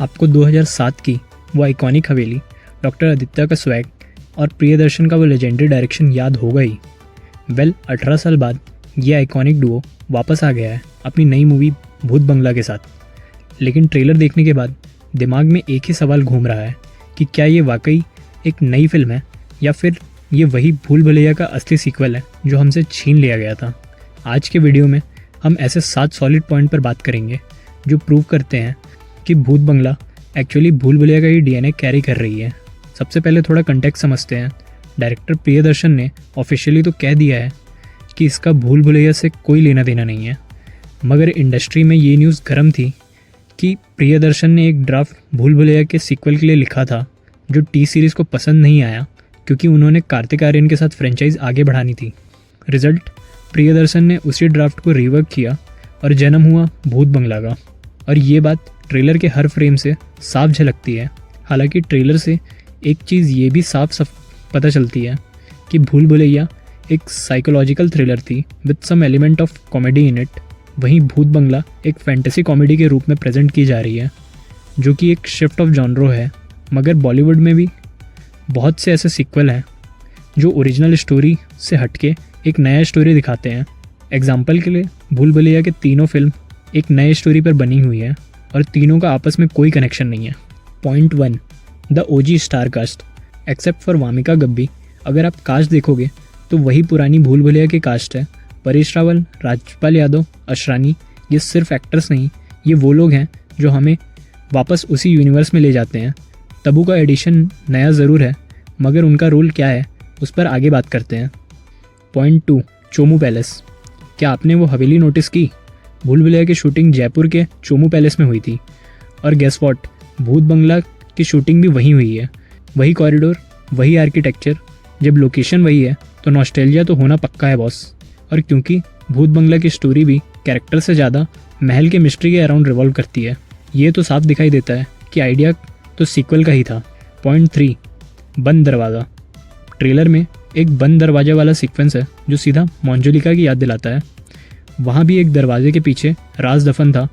आपको 2007 की वो आइकॉनिक हवेली, डॉक्टर आदित्य का स्वैग और प्रियदर्शन का वो लेजेंडरी डायरेक्शन याद होगा ही। 18 साल बाद ये आइकॉनिक डुओ वापस आ गया है अपनी नई मूवी भूत बंगला के साथ। लेकिन ट्रेलर देखने के बाद दिमाग में एक ही सवाल घूम रहा है कि क्या ये वाकई एक नई फिल्म है या फिर ये वही भूल भुलैया का असली सीक्वल है जो हमसे छीन लिया गया था। आज के वीडियो में हम ऐसे 7 सॉलिड पॉइंट पर बात करेंगे जो प्रूव करते हैं कि भूत बंगला एक्चुअली भूल भुलैया का ही डीएनए कैरी कर रही है। सबसे पहले थोड़ा कंटेक्स्ट समझते हैं। डायरेक्टर प्रियदर्शन ने ऑफिशियली तो कह दिया है कि इसका भूल भुलैया से कोई लेना देना नहीं है, मगर इंडस्ट्री में ये न्यूज़ गर्म थी कि प्रियदर्शन ने एक ड्राफ्ट भूल भुलैया के सीक्वल के लिए लिखा था जो टी सीरीज़ को पसंद नहीं आया क्योंकि उन्होंने कार्तिक आर्यन के साथ फ्रेंचाइज आगे बढ़ानी थी। रिजल्ट, प्रियदर्शन ने उसी ड्राफ्ट को रिवर्क किया और जन्म हुआ भूत बंगला का। और ये बात ट्रेलर के हर फ्रेम से साफ झलकती है। हालांकि ट्रेलर से एक चीज़ ये भी साफ पता चलती है कि भूल भुलैया एक साइकोलॉजिकल थ्रिलर थी with some element of comedy in it. वहीं भूत बंगला एक फैंटेसी कॉमेडी के रूप में प्रेजेंट की जा रही है जो कि एक शिफ्ट ऑफ जॉनरो है। मगर बॉलीवुड में भी बहुत से ऐसे सीक्वल हैं जो ओरिजिनल स्टोरी से हटके एक नया स्टोरी दिखाते हैं। एग्जाम्पल के लिए भूल भुलैया के तीनों फिल्म एक नए स्टोरी पर बनी हुई है और तीनों का आपस में कोई कनेक्शन नहीं है। Point 1, the OG star cast except for Wamiqa Gabbi. अगर आप कास्ट देखोगे तो वही पुरानी भूल भुलैया की कास्ट है। परेश रावल, राजपाल यादव, अशरानी, ये सिर्फ एक्टर्स नहीं, ये वो लोग हैं जो हमें वापस उसी यूनिवर्स में ले जाते हैं। तब्बू का एडिशन नया ज़रूर है मगर उनका रोल क्या है उस पर आगे बात करते हैं। Point 2, Chomu palace. क्या आपने वो हवेली नोटिस की? भूल भुलैया की शूटिंग जयपुर के चोमू पैलेस में हुई थी और गेस व्हाट, भूत बंगला की शूटिंग भी वहीं हुई है। वही कॉरिडोर, वही आर्किटेक्चर। जब लोकेशन वही है तो नॉस्टैल्जिया तो होना पक्का है बॉस। और क्योंकि भूत बंगला की स्टोरी भी कैरेक्टर से ज़्यादा महल के मिस्ट्री के अराउंड रिवॉल्व करती है, ये तो साफ दिखाई देता है कि आइडिया तो सीक्वल का ही था। पॉइंट 3, बंद दरवाज़ा। ट्रेलर में एक बंद दरवाजे वाला सीक्वेंस है जो सीधा मंजुलिका की याद दिलाता है। वहाँ भी एक दरवाजे के पीछे राज दफन था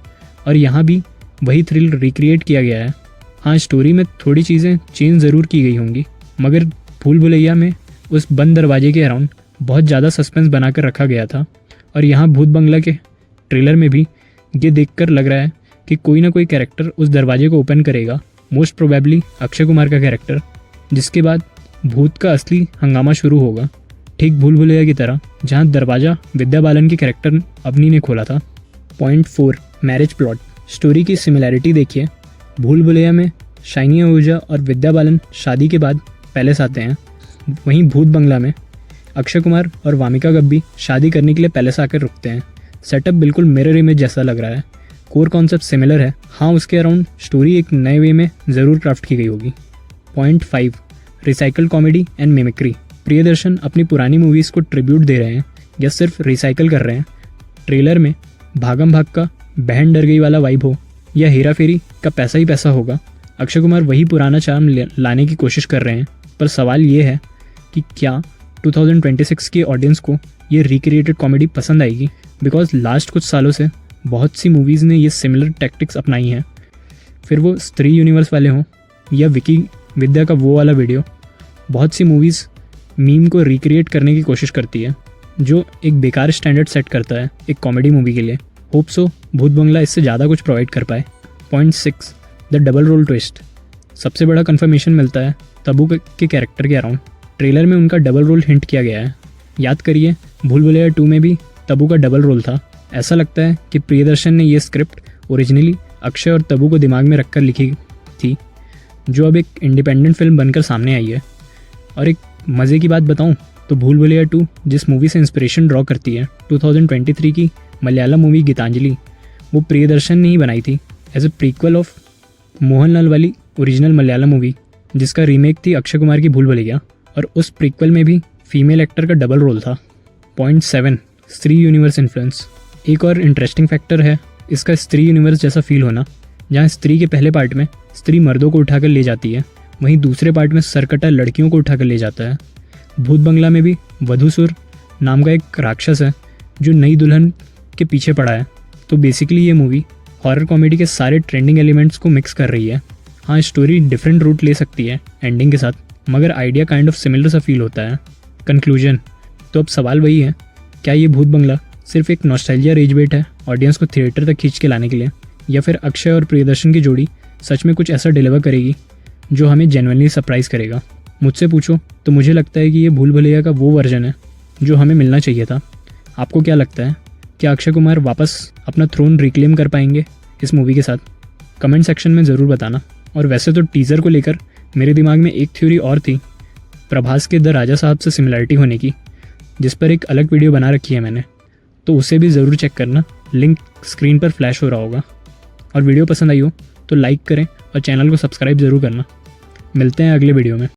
और यहाँ भी वही थ्रिल रिक्रिएट किया गया है। हाँ, स्टोरी में थोड़ी चीज़ें चेंज ज़रूर की गई होंगी मगर भूल भुलैया में उस बंद दरवाजे के अराउंड बहुत ज़्यादा सस्पेंस बनाकर रखा गया था। और यहाँ भूत बंगला के ट्रेलर में भी ये देखकर लग रहा है कि कोई ना कोई कैरेक्टर उस दरवाजे को ओपन करेगा, मोस्ट प्रोबेबली अक्षय कुमार का कैरेक्टर, जिसके बाद भूत का असली हंगामा शुरू होगा, ठीक भूल भुलैया की तरह जहाँ दरवाज़ा विद्या बालन के कैरेक्टर अवनी ने खोला था। Point 4, marriage plot. स्टोरी की सिमिलैरिटी देखिए। भूल भुलैया में शाइनी आहूजा और विद्या बालन शादी के बाद पैलेस आते हैं, वहीं भूत बंगला में अक्षय कुमार और वामिका गब्बी शादी करने के लिए पैलेस आकर रुकते हैं। सेटअप बिल्कुल मिरर इमेज जैसा लग रहा है। कोर कॉन्सेप्ट सिमिलर है। हाँ, उसके अराउंड स्टोरी एक नए वे में ज़रूर क्राफ्ट की गई होगी। Point 5, recycle comedy and mimicry. Priyadarshan अपनी पुरानी मूवीज़ को ट्रिब्यूट दे रहे हैं या सिर्फ रिसाइकल कर रहे हैं। ट्रेलर में भागम भाग का बहन डर गई वाला वाइब हो या हेरा फेरी का पैसा ही पैसा होगा, अक्षय कुमार वही पुराना चार्म लाने की कोशिश कर रहे हैं। पर सवाल ये है कि क्या 2026 की ऑडियंस को ये रिक्रिएटेड कॉमेडी पसंद आएगी? बिकॉज लास्ट कुछ सालों से बहुत सी मूवीज़ ने ये सिमिलर टैक्टिक्स अपनाई हैं, फिर वो स्त्री यूनिवर्स वाले हों या विकी विद्या का वो वाला वीडियो। बहुत सी मूवीज़ मीम को रिक्रिएट करने की कोशिश करती है जो एक बेकार स्टैंडर्ड सेट करता है एक कॉमेडी मूवी के लिए। होप सो भूत बंगला इससे ज़्यादा कुछ प्रोवाइड कर पाए। Point 6, the double role twist. सबसे बड़ा कन्फर्मेशन मिलता है तब्बू के कैरेक्टर के अराउंड। ट्रेलर में उनका डबल रोल हिंट किया गया है। याद करिए, भूल भुलैया 2 में भी तब्बू का डबल रोल था। ऐसा लगता है कि प्रियदर्शन ने ये स्क्रिप्ट ओरिजिनली अक्षय और तब्बू को दिमाग में रखकर लिखी थी, जो अब एक इंडिपेंडेंट फिल्म बनकर सामने आई है। और एक मज़े की बात बताऊं तो भूल भुलैया 2 जिस मूवी से इंस्पिरेशन ड्रॉ करती है 2023 की मलयालम मूवी गीतांजलि, वो प्रियदर्शन ने ही बनाई थी as a prequel of Mohanlal वाली ओरिजिनल मलयालम मूवी जिसका रीमेक थी अक्षय कुमार की भूल भुलैया। और उस प्रीक्वल में भी फीमेल एक्टर का डबल रोल था। पॉइंट 7, स्त्री यूनिवर्स इन्फ्लुएंस। एक और इंटरेस्टिंग फैक्टर है इसका स्त्री यूनिवर्स जैसा फील होना, जहाँ स्त्री के पहले पार्ट में स्त्री मर्दों को उठाकर ले जाती है, वहीं दूसरे पार्ट में सरकटा लड़कियों को उठाकर ले जाता है। भूत बंगला में भी वधूसुर नाम का एक राक्षस है जो नई दुल्हन के पीछे पड़ा है। तो बेसिकली ये मूवी हॉरर कॉमेडी के सारे ट्रेंडिंग एलिमेंट्स को मिक्स कर रही है। हाँ, स्टोरी डिफरेंट रूट ले सकती है एंडिंग के साथ, मगर आइडिया काइंड ऑफ सिमिलर सा फील होता है। कंक्लूजन, तो अब सवाल वही है, क्या ये भूत बंगला सिर्फ एक नॉस्टैल्जिया रेज बेट है ऑडियंस को थिएटर तक खींच के लाने के लिए, या फिर अक्षय और प्रियदर्शन की जोड़ी सच में कुछ ऐसा डिलीवर करेगी जो हमें जेन्युइनली सरप्राइज़ करेगा? मुझसे पूछो तो मुझे लगता है कि ये भूल भुलैया का वो वर्जन है जो हमें मिलना चाहिए था। आपको क्या लगता है, क्या अक्षय कुमार वापस अपना थ्रोन रिक्लेम कर पाएंगे इस मूवी के साथ? कमेंट सेक्शन में ज़रूर बताना। और वैसे तो टीज़र को लेकर मेरे दिमाग में एक थ्योरी और थी, प्रभास के द राजा साहब से सिमिलरिटी होने की, जिस पर एक अलग वीडियो बना रखी है मैंने, तो उसे भी ज़रूर चेक करना, लिंक स्क्रीन पर फ्लैश हो रहा होगा। और वीडियो पसंद आई हो तो लाइक करें और चैनल को सब्सक्राइब ज़रूर करना। मिलते हैं अगले वीडियो में।